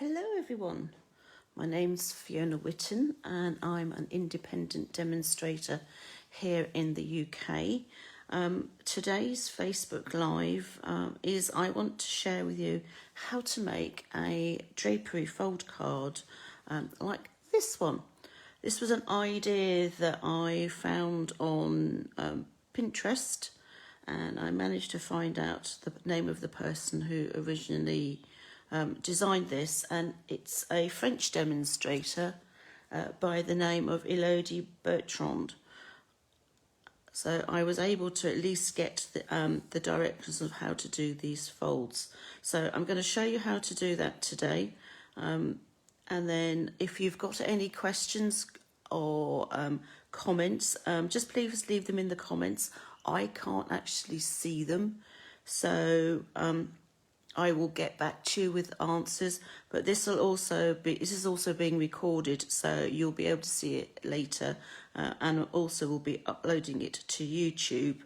Hello everyone, my name's Fiona Whitten and I'm an independent demonstrator here in the UK. Today's Facebook Live is I want to share with you how to make a drapery fold card like this one. This was an idea that I found on Pinterest, and I managed to find out the name of the person who originally designed this, and it's a French demonstrator by the name of Elodie Bertrand. So I was able to at least get the directions of how to do these folds. So I'm going to show you how to do that today. And then if you've got any questions or comments, just please leave them in the comments. I can't actually see them. So I will get back to you with answers, but this is also being recorded, so you'll be able to see it later, and also will be uploading it to YouTube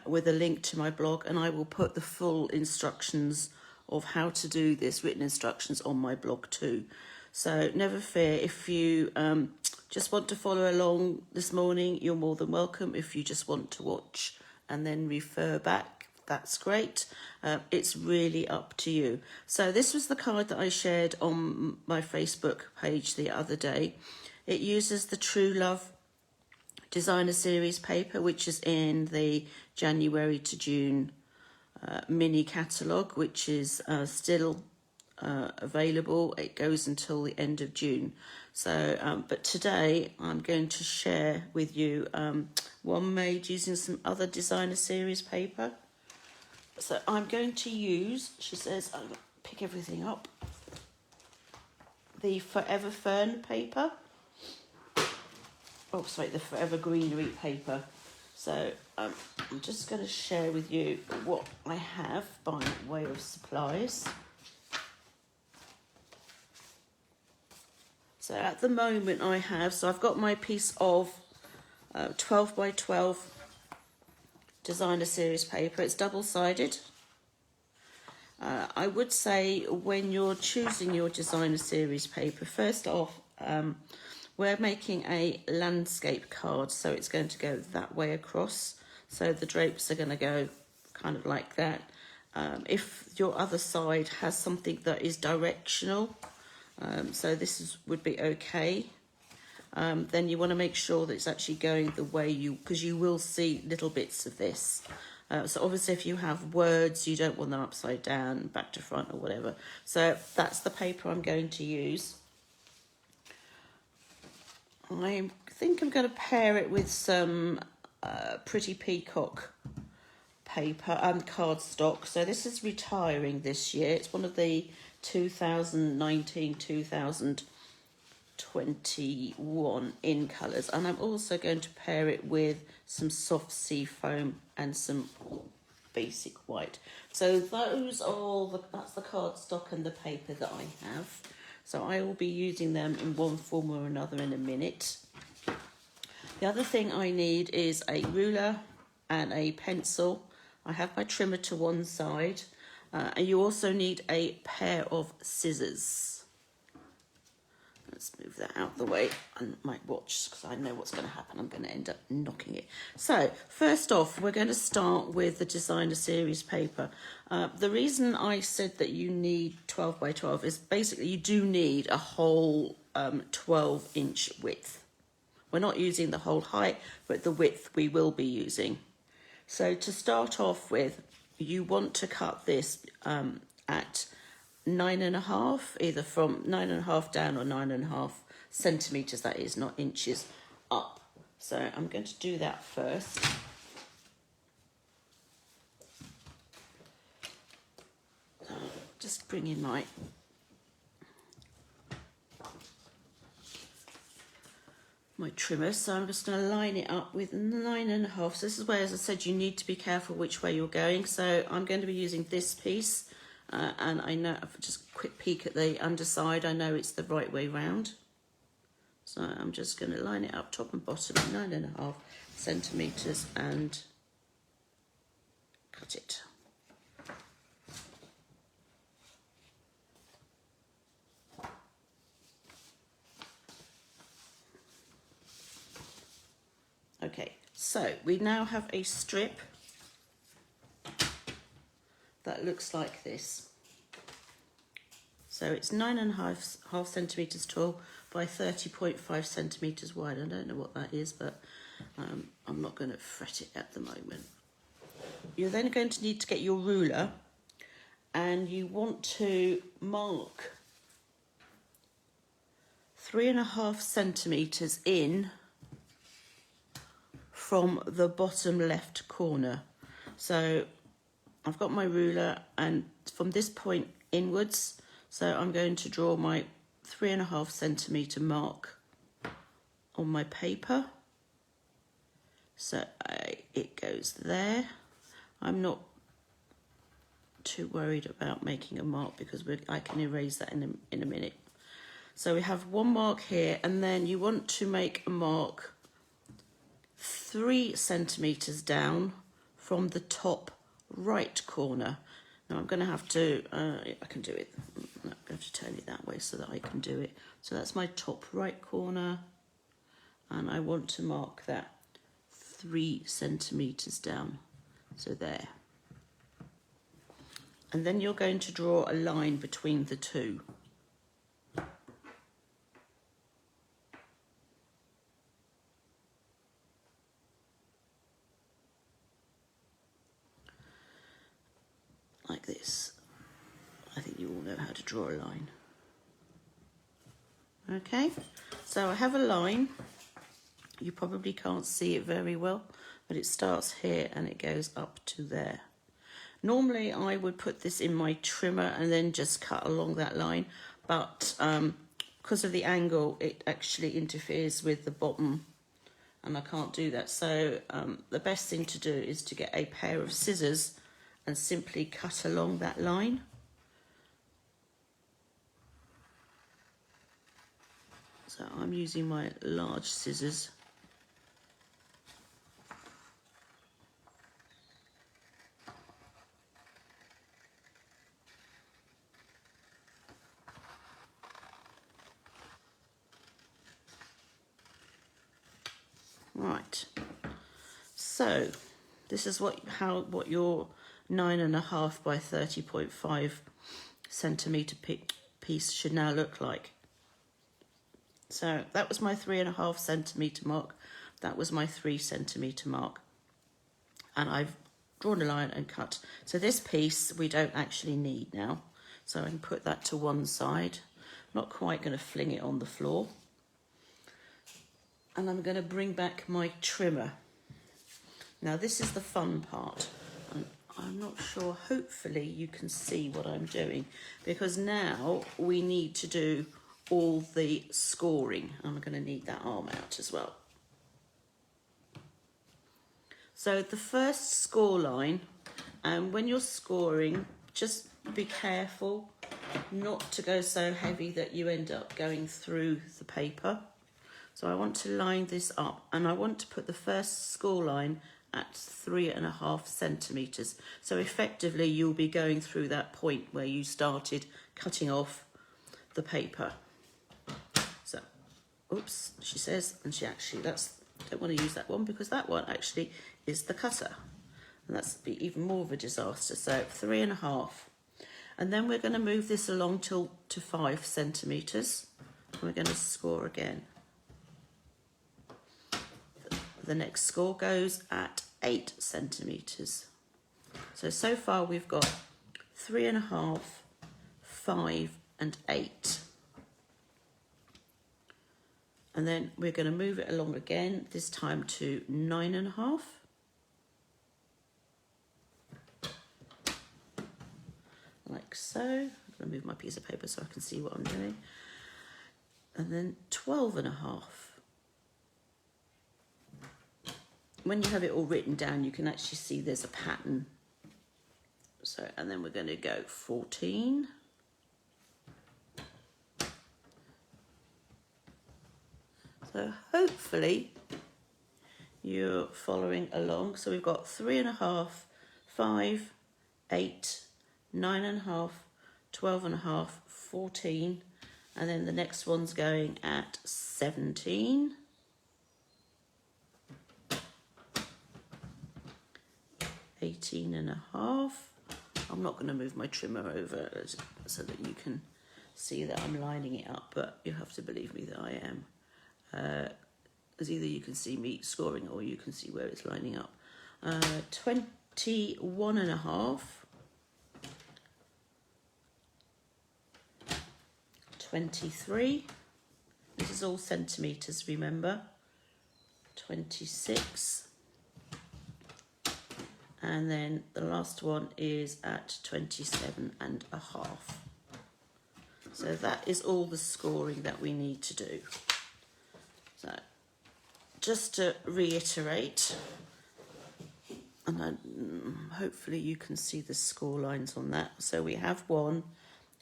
with a link to my blog, and I will put the full instructions of how to do this, written instructions, on my blog too. So never fear, if you just want to follow along this morning, you're more than welcome. If you just want to watch and then refer back, that's great. It's really up to you. So this was the card that I shared on my Facebook page the other day. It uses the True Love Designer Series paper, which is in the January to June mini catalogue, which is still available. It goes until the end of June. So, but today I'm going to share with you one made using some other Designer Series paper. So I'm going to use, she says, I'm going to pick everything up, the Forever Fern paper. Oh, sorry, the Forever Greenery paper. So I'm just going to share with you what I have by way of supplies. So at the moment I've got my piece of 12 by 12 Designer Series paper. It's double-sided. I would say when you're choosing your Designer Series paper, first off, we're making a landscape card, so it's going to go that way across. So the drapes are going to go kind of like that. If your other side has something that is directional, so this would be okay. Then you want to make sure that it's actually going the way because you will see little bits of this. So obviously if you have words, you don't want them upside down, back to front or whatever. So that's the paper I'm going to use. I think I'm going to pair it with some Pretty Peacock paper and cardstock. So this is retiring this year. It's one of the 2019-2021 in colours, and I'm also going to pair it with some soft sea foam and some basic white. So those are that's the cardstock and the paper that I have. So I will be using them in one form or another in a minute. The other thing I need is a ruler and a pencil. I have my trimmer to one side. And you also need a pair of scissors. Let's move that out of the way and my watch, because I know what's going to happen. I'm going to end up knocking it. So first off, we're going to start with the Designer Series paper. The reason I said that you need 12 by 12 is basically you do need a whole 12-inch width. We're not using the whole height, but the width we will be using. So to start off with, you want to cut this at 9.5, either from 9.5 down or 9.5 centimetres, that is, not inches, up. So I'm going to do that first. Just bring in my trimmer, so I'm just going to line it up with 9.5. So this is where, as I said, you need to be careful which way you're going. So I'm going to be using this piece, and I know, just a quick peek at the underside, I know it's the right way round. So I'm just going to line it up top and bottom at 9.5 centimetres and cut it. Okay, so we now have a strip that looks like this. So it's 9.5 centimetres tall by 30.5 centimetres wide. I don't know what that is, but I'm not going to fret it at the moment. You're then going to need to get your ruler, and you want to mark 3.5 centimetres in from the bottom left corner. So I've got my ruler, and from this point inwards, so I'm going to draw my 3.5 centimetre mark on my paper. So it goes there. I'm not too worried about making a mark because I can erase that in a minute. So we have one mark here, and then you want to make a mark 3 centimetres down from the top right corner. Now I'm going to have to, I can do it, I'm going to turn it that way so that I can do it. So that's my top right corner, and I want to mark that 3 centimetres down, so there. And then you're going to draw a line between the two. Like this. I think you all know how to draw a line. Okay, so I have a line. You probably can't see it very well, but it starts here and it goes up to there. Normally I would put this in my trimmer and then just cut along that line, but because of the angle it actually interferes with the bottom and I can't do that. So the best thing to do is to get a pair of scissors and simply cut along that line. So I'm using my large scissors. Right, so this is what your 9.5 by 30.5 centimetre piece should now look like. So that was my 3.5 centimetre mark, that was my 3 centimetre mark, and I've drawn a line and cut. So this piece we don't actually need now, so I can put that to one side. Not quite going to fling it on the floor. And I'm going to bring back my trimmer. Now this is the fun part. I'm not sure, hopefully you can see what I'm doing, because now we need to do all the scoring. I'm going to need that arm out as well. So the first score line, and when you're scoring, just be careful not to go so heavy that you end up going through the paper. So I want to line this up, and I want to put the first score line at 3.5 centimetres. So effectively you'll be going through that point where you started cutting off the paper. So, oops, she says, and she actually, don't want to use that one because that one actually is the cutter. And that's be even more of a disaster. So 3.5. And then we're going to move this along to 5 centimetres. And we're going to score again. The next score goes at 8 centimetres. So far we've got 3.5, 5 and 8. And then we're going to move it along again, this time to 9.5. Like so. I'm going to move my piece of paper so I can see what I'm doing. And then 12.5. When you have it all written down, you can actually see there's a pattern. So, and then we're going to go 14. So hopefully you're following along. So we've got 3.5, 5, 8, 9.5, 12.5, 14, and then the next one's going at 17. 18.5. I'm not going to move my trimmer over so that you can see that I'm lining it up, but you have to believe me that I am. As either you can see me scoring or you can see where it's lining up. 21.5. 23. This is all centimetres, remember. 26. And then the last one is at 27.5. So that is all the scoring that we need to do. So just to reiterate, and hopefully you can see the score lines on that. So we have one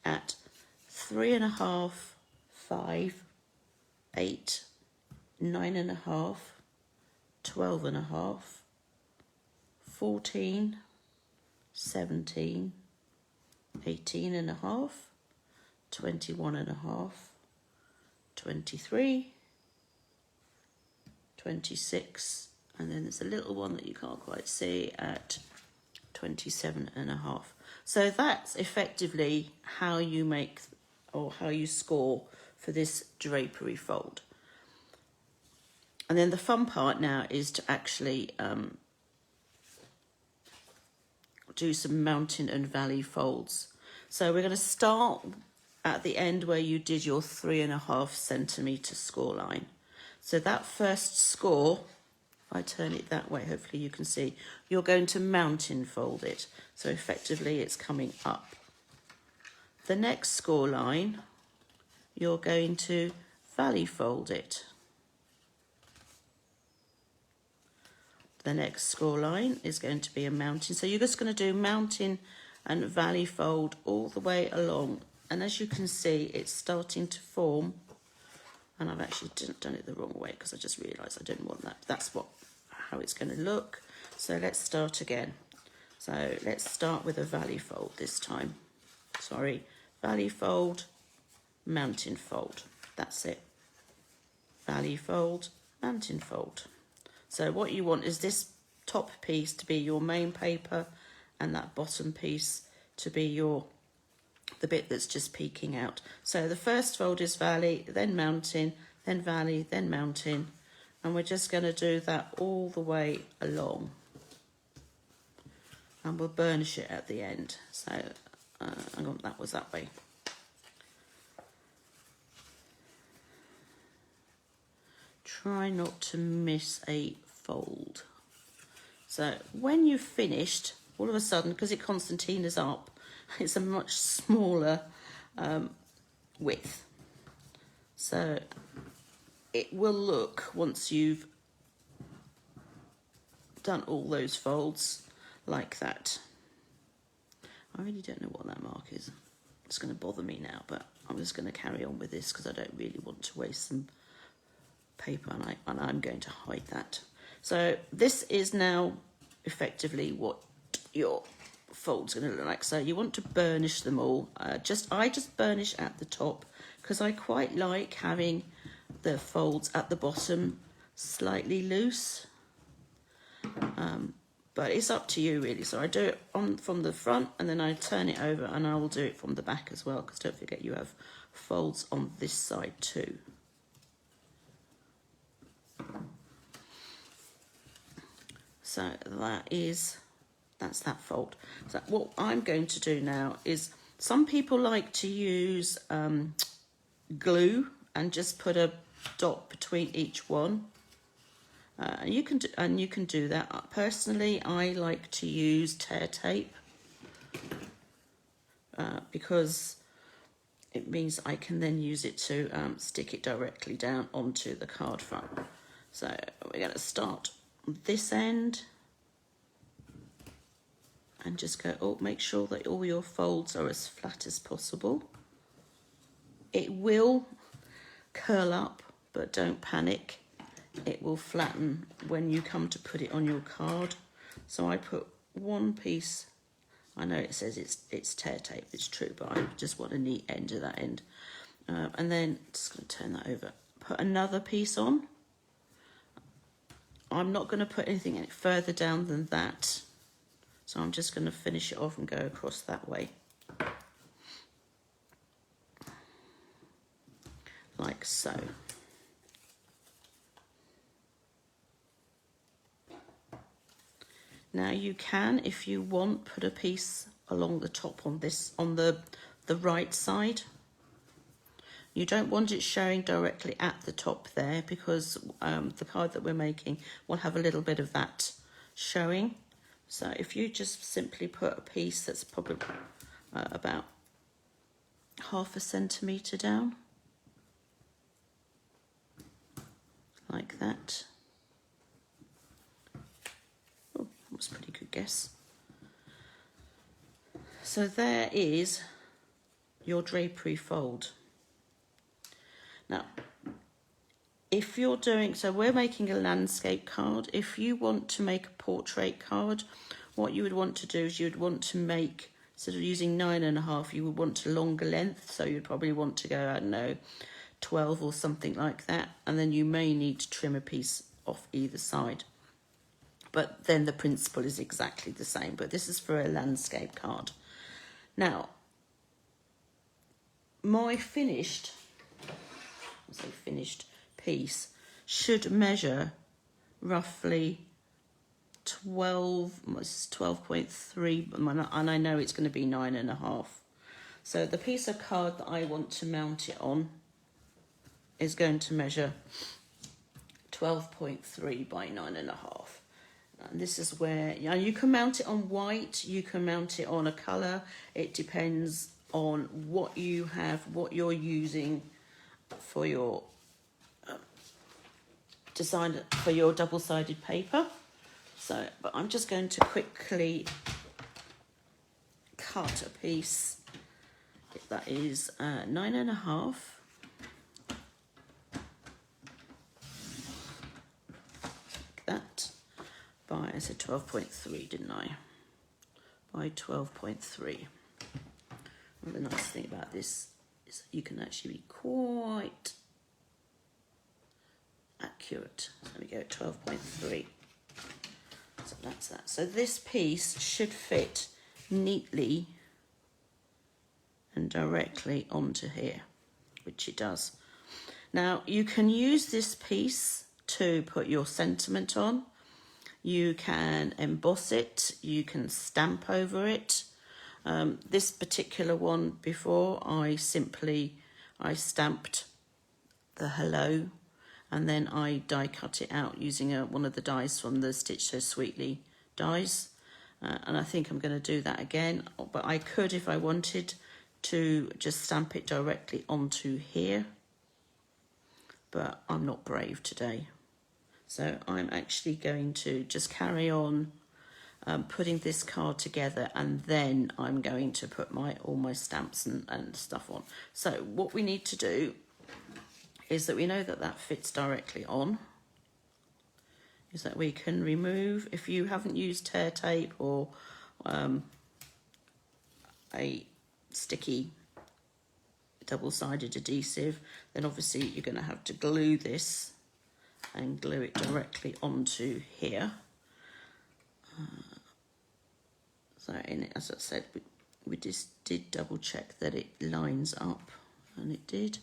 at 3.5, 5, 8, 9.5, 12.5, 14, 17, 18.5, 21.5, 23, 26, and then there's a little one that you can't quite see at 27.5. So that's effectively how you make or how you score for this drapery fold. And then the fun part now is to actually do some mountain and valley folds. So we're going to start at the end where you did your 3.5 centimetre score line. So that first score, if I turn it that way, hopefully you can see, you're going to mountain fold it. So effectively it's coming up. The next score line, you're going to valley fold it. The next score line is going to be a mountain. So you're just going to do mountain and valley fold all the way along. And as you can see, it's starting to form. And I've actually done it the wrong way because I just realised I didn't want that. That's how it's going to look. So let's start again. So let's start with a valley fold this time. Sorry, valley fold, mountain fold. That's it. Valley fold, mountain fold. So what you want is this top piece to be your main paper and that bottom piece to be the bit that's just peeking out. So the first fold is valley, then mountain, then valley, then mountain. And we're just going to do that all the way along. And we'll burnish it at the end. So hang on, that was that way. Try not to miss a fold. So when you've finished, all of a sudden, because it concertinas up, it's a much smaller width. So it will look, once you've done all those folds, like that. I really don't know what that mark is. It's going to bother me now, but I'm just going to carry on with this because I don't really want to waste some paper, and I'm going to hide that. So this is now effectively what your fold's going to look like. So you want to burnish them all. I just burnish at the top because I quite like having the folds at the bottom slightly loose. But it's up to you really. So I do it from the front and then I turn it over, and I will do it from the back as well, because don't forget you have folds on this side too. So that's that fold. So what I'm going to do now is, some people like to use glue and just put a dot between each one. And you can do that. Personally, I like to use tear tape because it means I can then use it to stick it directly down onto the card front. So we're going to start on this end and just go, make sure that all your folds are as flat as possible. It will curl up, but don't panic. It will flatten when you come to put it on your card. So I put one piece. I know it says it's tear tape, it's true, but I just want a neat end of that end. And then just going to turn that over. Put another piece on. I'm not going to put anything any further down than that. So I'm just going to finish it off and go across that way. Like so. Now you can, if you want, put a piece along the top on this, on the right side. You don't want it showing directly at the top there, because the card that we're making will have a little bit of that showing. So if you just simply put a piece that's probably about 1/2 centimetre down, like that. Oh, that was a pretty good guess. So there is your drapery fold. Now, if you're doing, so we're making a landscape card. If you want to make a portrait card, what you would want to do is you'd want to make, instead of using 9.5, you would want a longer length. So you'd probably want to go, I don't know, 12 or something like that. And then you may need to trim a piece off either side. But then the principle is exactly the same. But this is for a landscape card. Now, my finished piece should measure roughly 12.3, and I know it's going to be 9.5. So the piece of card that I want to mount it on is going to measure 12.3 by 9.5. And this is where, you know, you can mount it on white, you can mount it on a colour. It depends on what you have, what you're using for your design, for your double-sided paper. So, but I'm just going to quickly cut a piece that is 9.5. Like that. By, I said 12.3, didn't I? By 12.3. Well, the nice thing about this is that you can actually be quite accurate. So we go 12.3. So that's that. So this piece should fit neatly and directly onto here, which it does. Now you can use this piece to put your sentiment on. You can emboss it, you can stamp over it. This particular one before, I stamped the hello, and then I die cut it out using one of the dies from the Stitch So Sweetly dies. And I think I'm going to do that again, but I could, if I wanted to, just stamp it directly onto here, but I'm not brave today. So I'm actually going to just carry on putting this card together, and then I'm going to put all my stamps and stuff on. So what we need to do is that we know that that fits directly on, is that we can remove, if you haven't used tear tape or a sticky double-sided adhesive, then obviously you're going to have to glue this and glue it directly onto here. So as I said, we just did double check that it lines up, and it did.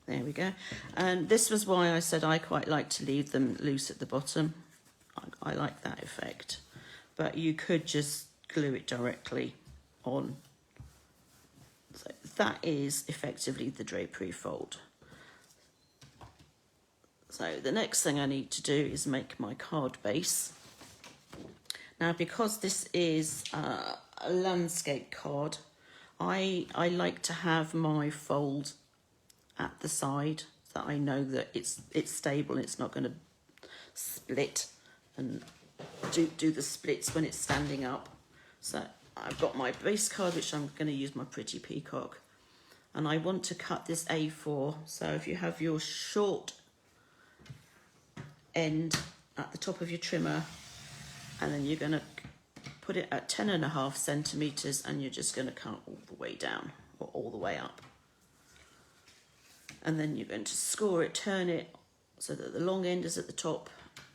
There we go. And this was why I said I quite like to leave them loose at the bottom. I like that effect. But you could just glue it directly on. So that is effectively the drapery fold. So the next thing I need to do is make my card base. Now, because this is a landscape card, I like to have my fold at the side, so that I know that it's stable and it's not going to split and do the splits when it's standing up. So I've got my base card, which I'm going to use my pretty peacock, and I want to cut this A4. So if you have your short end at the top of your trimmer, and then you're going to put it at 10.5 centimetres, and you're just going to cut all the way down or all the way up. And then you're going to score it, turn it so that the long end is at the top,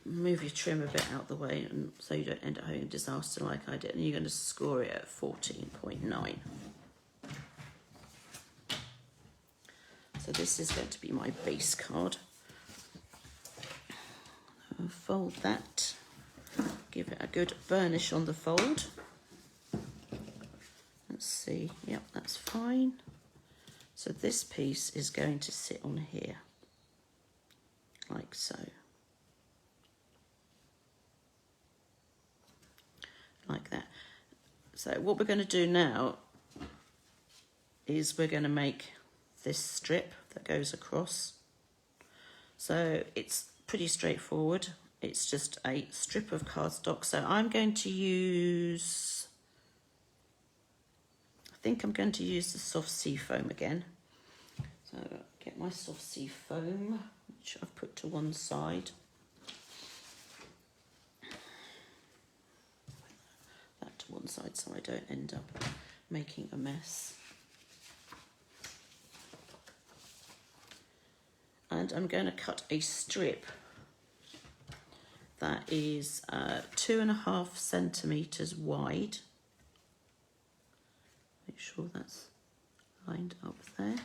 move your trim a bit out the way, and so you don't end up having a disaster like I did. And you're going to score it at 14.9. So this is going to be my base card. I'll fold that, give it a good burnish on the fold. Let's see, yep, that's fine. So this piece is going to sit on here, like so. Like that. So what we're going to do now is we're going to make this strip that goes across. So it's pretty straightforward. It's just a strip of cardstock. So I'm going to use, I think I'm going to use the soft sea foam again. So get my soft sea foam, which I've put to one side. That to one side so I don't end up making a mess. And I'm going to cut a strip that is 2.5 centimetres wide. Make sure that's lined up there.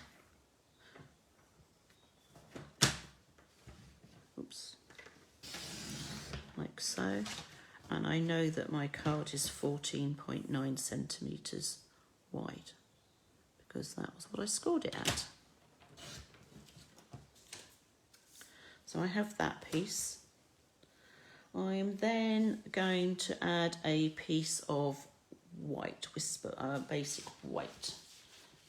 Oops. Like so. And I know that my card is 14.9 centimetres wide because that was what I scored it at. So I have that piece. I am then going to add a piece of white, basic white.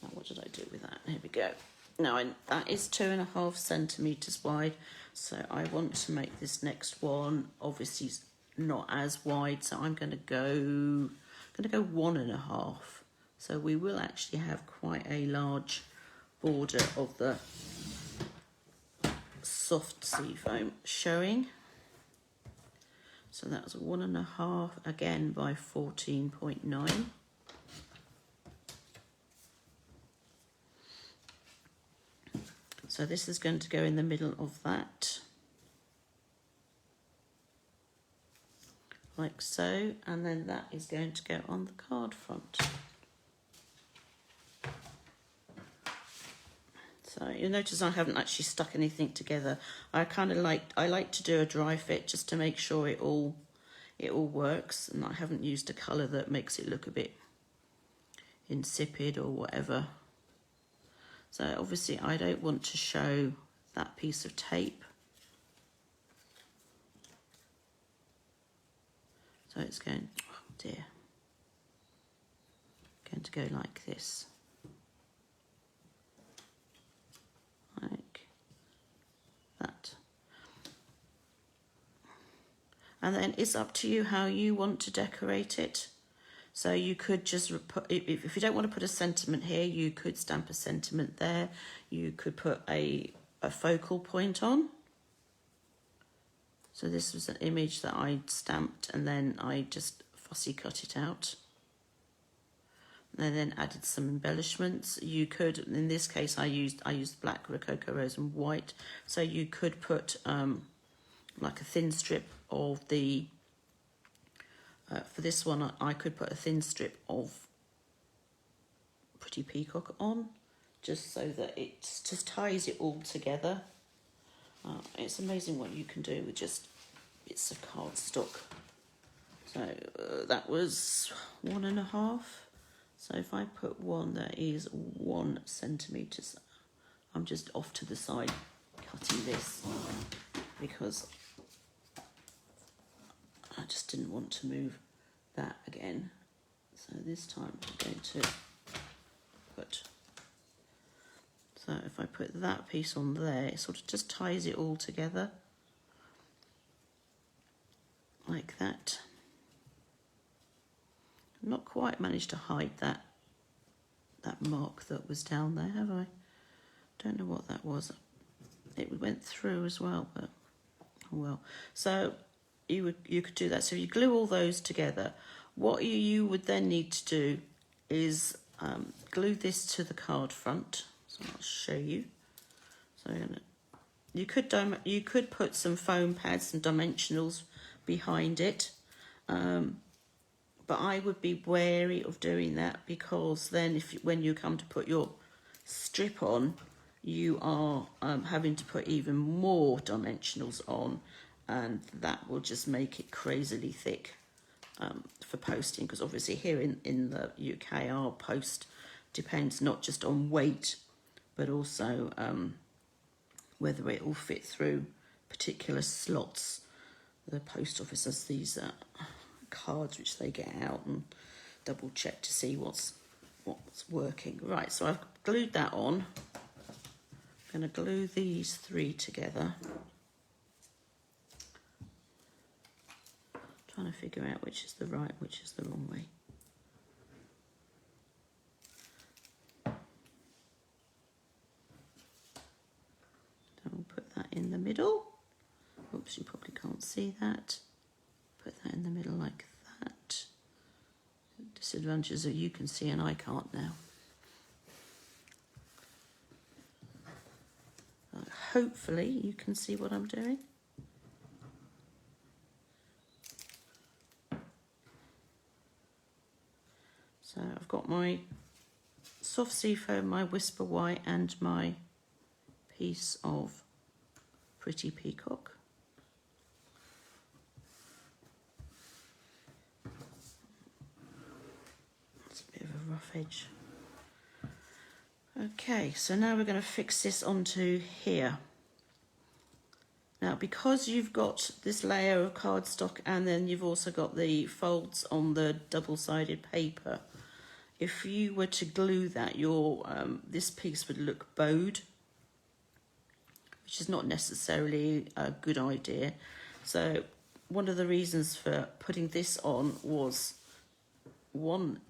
Now what did I do with that? Here we go. Now that is 2.5 centimetres wide. So I want to make this next one obviously not as wide. So I'm going to go 1.5. So we will actually have quite a large border of the soft sea foam showing. So that was 1.5 again by 14.9. So this is going to go in the middle of that, like so, and then that is going to go on the card front. So you'll notice I haven't actually stuck anything together. I like to do a dry fit just to make sure it all works, and I haven't used a colour that makes it look a bit insipid or whatever. So obviously I don't want to show that piece of tape. So it's going, oh dear, going to go like this. Like that. And then it's up to you how you want to decorate it. So you could just put, if you don't want to put a sentiment here, you could stamp a sentiment there. You could put a focal point on. So this was an image that I stamped and then I just fussy cut it out. And then added some embellishments. You could, in this case, I used black, rococo rose and white. So you could put like a thin strip of the, for this one, I could put a thin strip of Pretty Peacock on, just so that it just ties it all together. It's amazing what you can do with just bits of cardstock. So that was 1.5. So if I put one that is 1 centimetre, I'm just off to the side cutting this because I just didn't want to move that again. So this time I'm going to put, so if I put that piece on there, it sort of just ties it all together like that. I've not quite managed to hide that mark that was down there, have I? Don't know what that was. It went through as well, but oh well. So you could do that. So if you glue all those together, what you would then need to do is glue this to the card front. So I'll show you. So I'm going to you could put some foam pads and dimensionals behind it, but I would be wary of doing that, because then when you come to put your strip on, you are having to put even more dimensionals on, and that will just make it crazily thick for posting, because obviously here in the UK our post depends not just on weight but also whether it will fit through particular slots. The post office has these cards which they get out and double check to see what's working. Right, so I've glued that on. I'm going to glue these 3 together. Trying to figure out which is the right, which is the wrong way. I'll put that in the middle. Oops, you probably can't see that. Put that in the middle like that. Disadvantages that you can see and I can't now. Hopefully you can see what I'm doing. So I've got my soft seafoam, my whisper white and my piece of pretty peacock. It's a bit of a rough edge. Okay, so now we're going to fix this onto here. Now, because you've got this layer of cardstock and then you've also got the folds on the double-sided paper, if you were to glue that, this piece would look bowed, which is not necessarily a good idea. So one of the reasons for putting this on was, one,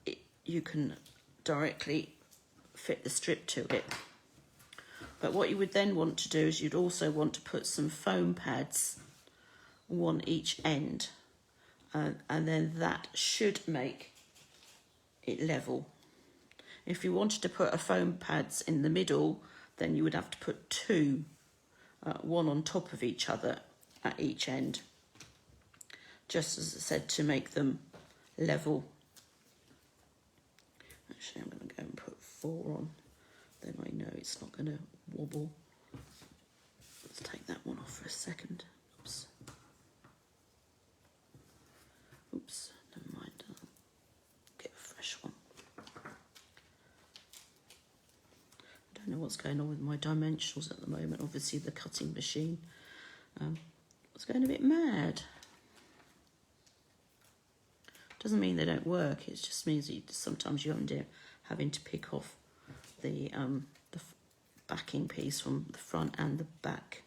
you can directly fit the strip to it. But what you would then want to do is you'd also want to put some foam pads, one each end, and then that should make it level. If you wanted to put a foam pads in the middle, then you would have to put 2, one on top of each other at each end, just as I said, to make them level. Actually, I'm going to go and put 4 on, then I know it's not going to wobble. Let's take that one off for a second. Oops. Oops, never mind. I'll get a fresh one. I don't know what's going on with my dimensionals at the moment. Obviously the cutting machine was going a bit mad. Doesn't mean they don't work, it just means that sometimes you end up having to pick off the backing piece from the front and the back,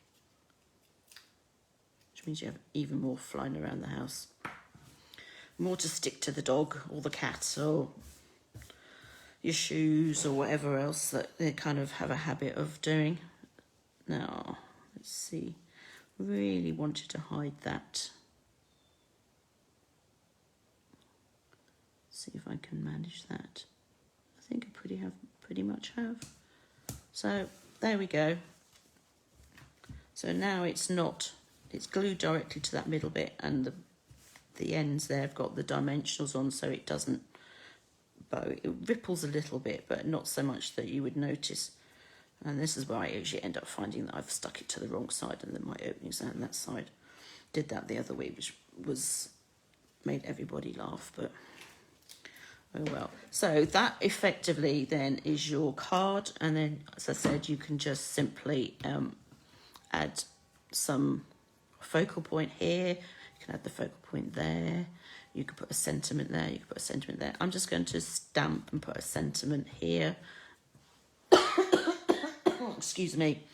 which means you have even more flying around the house. More to stick to the dog or the cat or your shoes or whatever else that they kind of have a habit of doing. Now, let's see. Really wanted to hide that. See if I can manage that. I think I pretty much have. So there we go. So now it's glued directly to that middle bit, and the ends there have got the dimensionals on, so it doesn't bow. It ripples a little bit, but not so much that you would notice. And this is where I usually end up finding that I've stuck it to the wrong side, and then my openings are on that side. Did that the other week, which made everybody laugh, but oh well. So that effectively then is your card, and then, as I said, you can just simply add some focal point here. You can add the focal point there. You could put a sentiment there. You could put a sentiment there. I'm just going to stamp and put a sentiment here. Excuse me.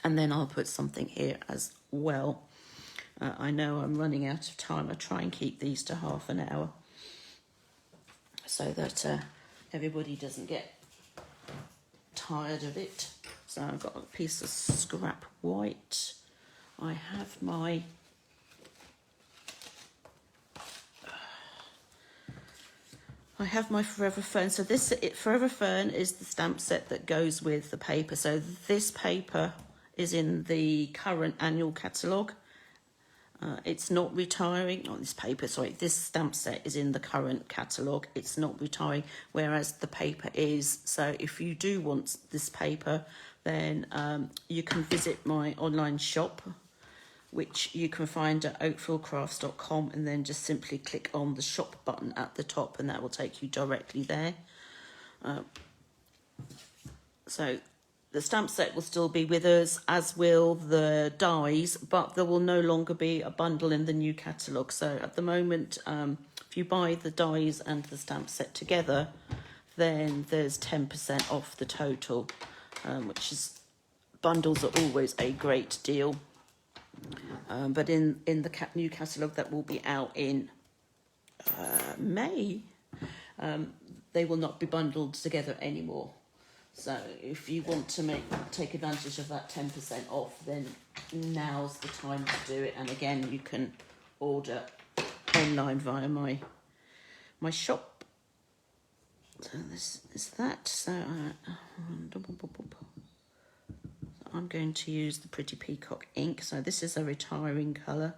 And then I'll put something here as well. I know I'm running out of time. I try and keep these to half an hour, so that everybody doesn't get tired of it. So I've got a piece of scrap white. I have my Forever Fern. So Forever Fern is the stamp set that goes with the paper. So this paper is in the current annual catalogue. It's not retiring, not this paper, sorry, this stamp set is in the current catalogue. It's not retiring, whereas the paper is. So if you do want this paper, then you can visit my online shop, which you can find at oakfieldcrafts.com, and then just simply click on the shop button at the top, and that will take you directly there. So the stamp set will still be with us, as will the dies, but there will no longer be a bundle in the new catalogue. So at the moment, if you buy the dies and the stamp set together, then there's 10% off the total, which is, bundles are always a great deal. But in the new catalogue that will be out in May, they will not be bundled together anymore. So if you want to take advantage of that 10% off, then now's the time to do it. And again, you can order online via my shop. So this is that. So I'm going to use the Pretty Peacock ink. So this is a retiring colour.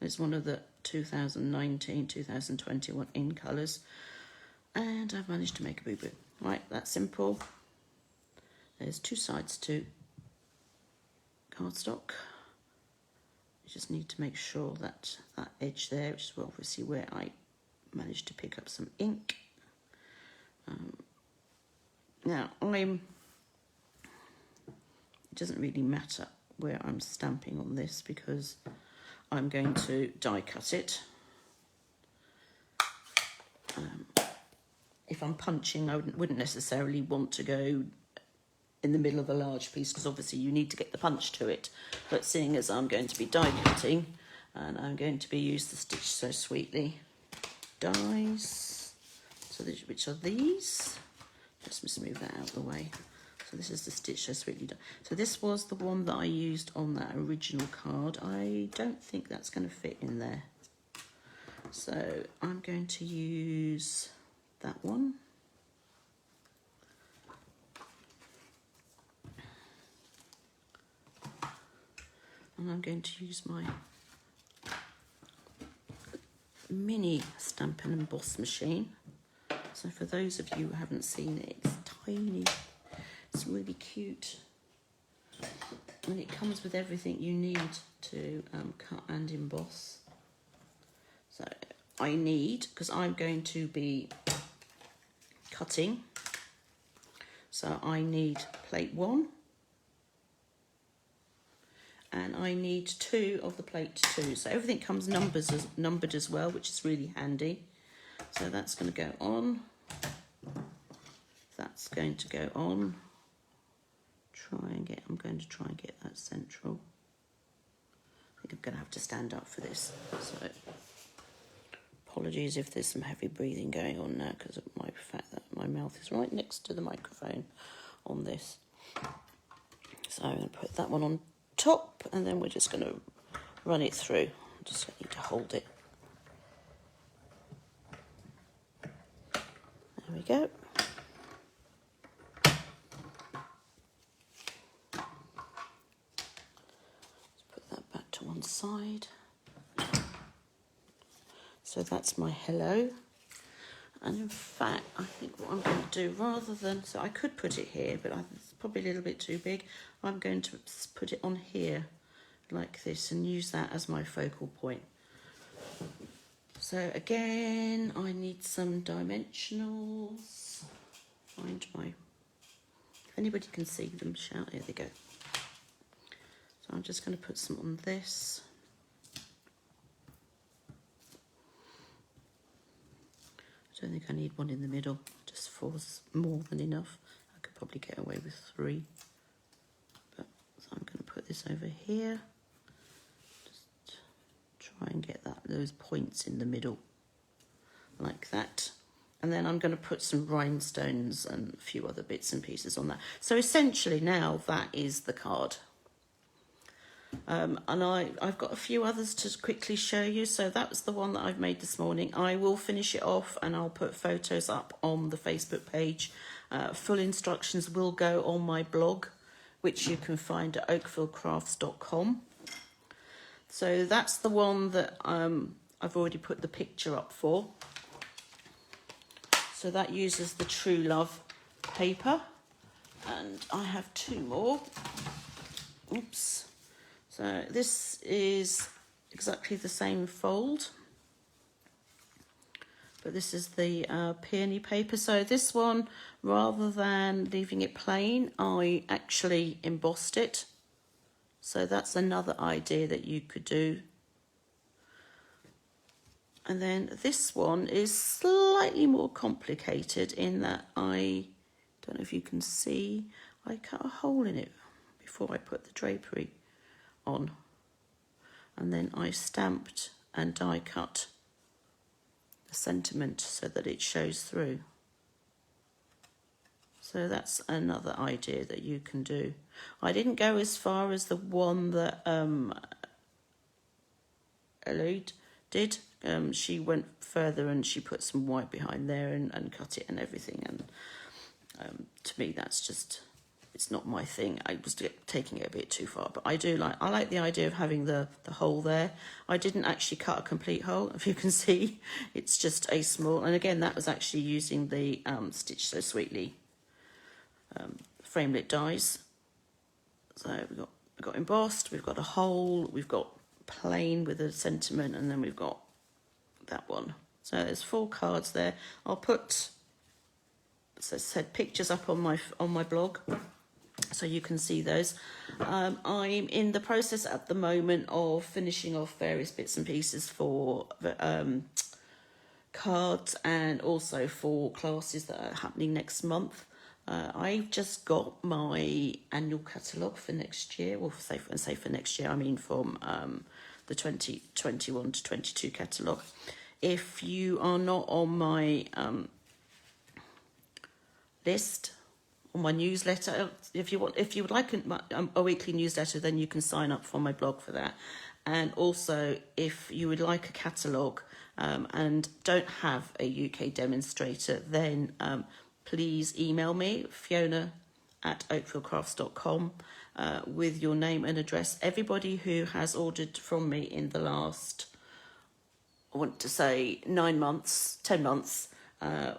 It's one of the 2019-2021 in colours. And I've managed to make a boo-boo. Right, that's simple. There's two sides to cardstock. You just need to make sure that that edge there, which is obviously where I managed to pick up some ink. Now, it doesn't really matter where I'm stamping on this because I'm going to die cut it. If I'm punching, I wouldn't necessarily want to go in the middle of a large piece because obviously you need to get the punch to it. But seeing as I'm going to be die cutting and I'm going to be used the Stitch So Sweetly dies, so which are these. Just move that out of the way. So this is the Stitch So Sweetly die. So this was the one that I used on that original card. I don't think that's going to fit in there. So I'm going to use that one. And I'm going to use my mini Stampin' Emboss machine. So for those of you who haven't seen it, it's tiny. It's really cute. And it comes with everything you need to cut and emboss. So I need, because I'm going to be cutting, so I need plate 1. And I need 2 of the plate 2. So everything comes numbered as well, which is really handy. So that's going to go on. That's going to go on. I'm going to try and get that central. I think I'm going to have to stand up for this. So apologies if there's some heavy breathing going on now because of the fact that my mouth is right next to the microphone on this. So I'm going to put that one on top and then we're just going to run it through. Just need to hold it. There we go. Let's put that back to one side. So that's my hello. And in fact, I think what I'm going to do, rather than, so I could put it here, but it's probably a little bit too big. I'm going to put it on here like this and use that as my focal point. So again, I need some dimensionals. Find my, if anybody can see them, shout, here they go. So I'm just going to put some on this. I don't think I need one in the middle, just 4's more than enough. I could probably get away with 3. But so I'm going to put this over here. Just try and get those points in the middle, like that. And then I'm going to put some rhinestones and a few other bits and pieces on that. So essentially now that is the card. And I've got a few others to quickly show you. So that was the one that I've made this morning. I will finish it off and I'll put photos up on the Facebook page. Full instructions will go on my blog which you can find at oakvillecrafts.com. So that's the one that I've already put the picture up for. So that uses the True Love paper. And I have two more. Oops. So this is exactly the same fold, but this is the peony paper. So this one, rather than leaving it plain, I actually embossed it. So that's another idea that you could do. And then this one is slightly more complicated in that I don't know if you can see, I cut a hole in it before I put the drapery on. And then I stamped and die cut the sentiment so that it shows through. So that's another idea that you can do. I didn't go as far as the one that Eloise did. She went further and she put some white behind there and cut it and everything. And to me, that's just, it's not my thing. I was taking it a bit too far, but I like the idea of having the hole there. I didn't actually cut a complete hole, if you can see. It's just a small, and again, that was actually using the Stitch So Sweetly framelit dies. So we've got embossed, we've got a hole, we've got plain with a sentiment, and then we've got that one. So there's 4 cards there. I'll put, as I said, pictures up on my blog, so you can see those. I'm in the process at the moment of finishing off various bits and pieces for cards and also for classes that are happening next month. I've just got my annual catalogue for next year. Well, say for next year, I mean from the 2021 to 22 catalogue. If you are not on my list, on my newsletter, if you would like a weekly newsletter, then you can sign up for my blog for that. And also, if you would like a catalogue and don't have a UK demonstrator, then please email me, Fiona@oakvillecrafts.com, with your name and address. Everybody who has ordered from me in the last, I want to say 9 months, 10 months,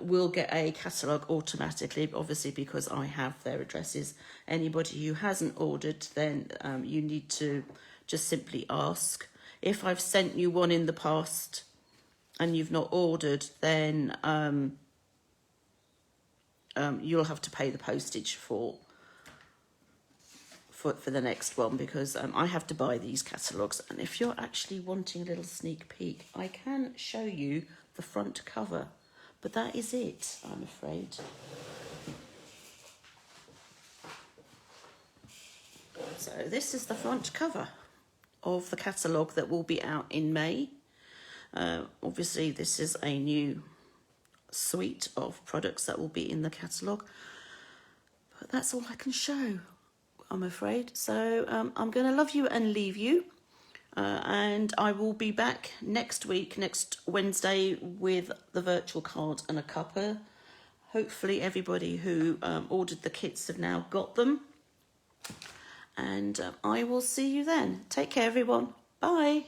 will get a catalogue automatically, obviously because I have their addresses. Anybody who hasn't ordered, then you need to just simply ask. If I've sent you one in the past and you've not ordered, then you'll have to pay the postage for the next one, because I have to buy these catalogues. And if you're actually wanting a little sneak peek, I can show you the front cover, but that is it, I'm afraid. So this is the front cover of the catalogue that will be out in May. Obviously this is a new suite of products that will be in the catalogue, but that's all I can show, I'm afraid. So I'm going to love you and leave you, and I will be back next week, next Wednesday, with the virtual card and a cuppa. Hopefully everybody who ordered the kits have now got them, and I will see you then. Take care, everyone. Bye.